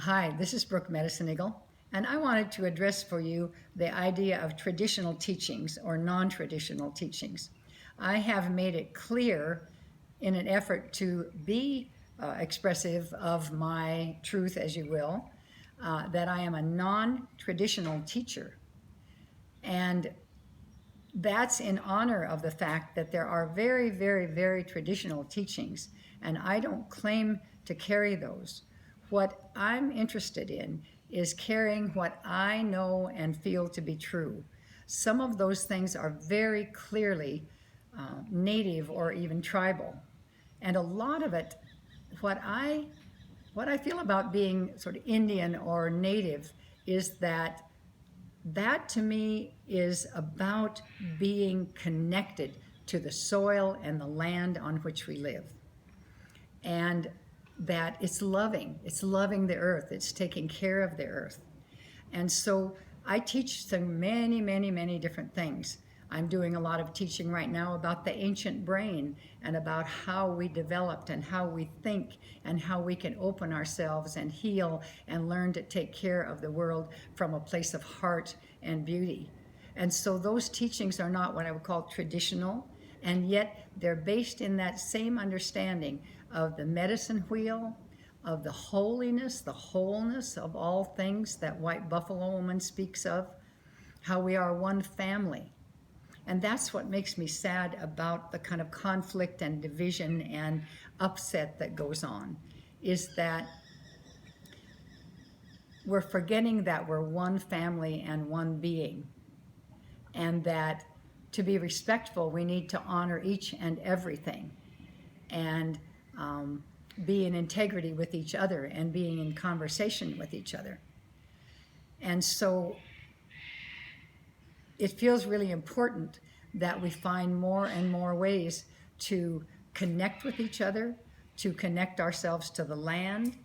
Hi, this is Brooke Medicine Eagle, and I wanted to address for you the idea of traditional teachings or non-traditional teachings. I have made it clear in an effort to be expressive of my truth, as you will, that I am a non-traditional teacher. And that's in honor of the fact that there are very, very, very traditional teachings, and I don't claim to carry those. What I'm interested in is carrying what I know and feel to be true. Some of those things are very clearly native or even tribal. And a lot of it, what I what I feel about being sort of Indian or native is that to me is about being connected to the soil and the land on which we live. And that it's loving the earth, it's taking care of the earth. And so I teach some many, many, many different things. I'm doing a lot of teaching right now about the ancient brain and about how we developed and how we think and how we can open ourselves and heal and learn to take care of the world from a place of heart and beauty. And so those teachings are not what I would call traditional, and yet they're based in that same understanding of the medicine wheel, of the holiness, the wholeness of all things that White Buffalo Woman speaks of, how we are one family. And that's what makes me sad about the kind of conflict and division and upset that goes on, is that we're forgetting that we're one family and one being, and that to be respectful, we need to honor each and everything, and be in integrity with each other and being in conversation with each other. And so it feels really important that we find more and more ways to connect with each other, to connect ourselves to the land,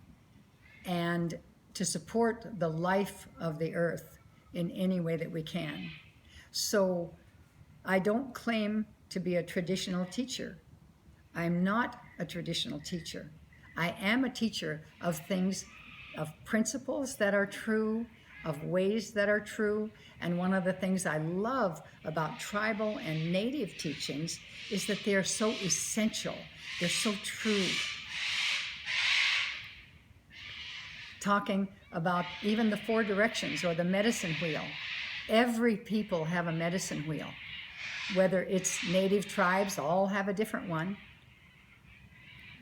and to support the life of the earth in any way that we can. So I don't claim to be a traditional teacher. I'm not a traditional teacher. I am a teacher of things, of principles that are true, of ways that are true. And one of the things I love about tribal and native teachings is that they are so essential. They're so true. Talking about even the four directions or the medicine wheel. Every people have a medicine wheel. Whether it's native tribes, all have a different one.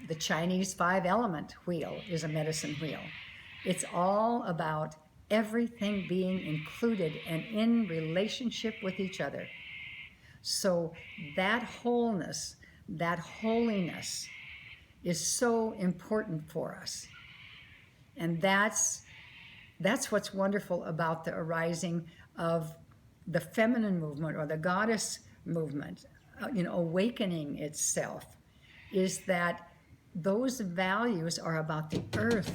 The Chinese 5-element wheel is a medicine wheel. It's all about everything being included and in relationship with each other. So that wholeness, that holiness is so important for us. And that's what's wonderful about the arising of the feminine movement or the goddess movement, awakening itself, is that those values are about the earth,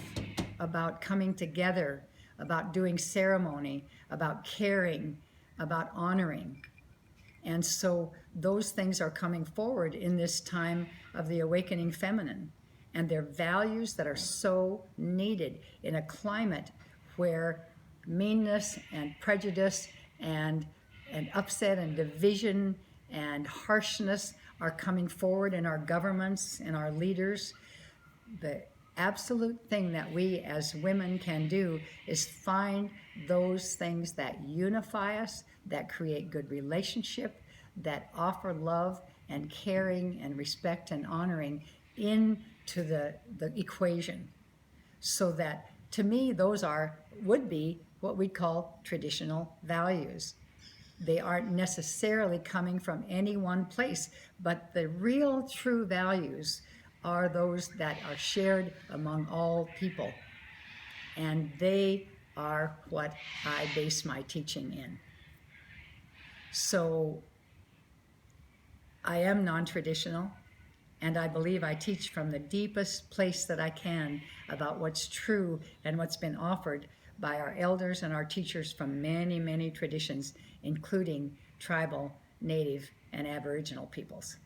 about coming together, about doing ceremony, about caring, about honoring. And so those things are coming forward in this time of the awakening feminine. And they're values that are so needed in a climate where meanness and prejudice and upset and division and harshness are coming forward in our governments and our leaders. The absolute thing that we as women can do is find those things that unify us, that create good relationship, that offer love and caring and respect and honoring into the equation. So that, to me, those would be what we call traditional values. They aren't necessarily coming from any one place, but the real true values are those that are shared among all people. And they are what I base my teaching in. So I am non-traditional, and I believe I teach from the deepest place that I can about what's true and what's been offered by our elders and our teachers from many, many traditions, including tribal, native, and Aboriginal peoples.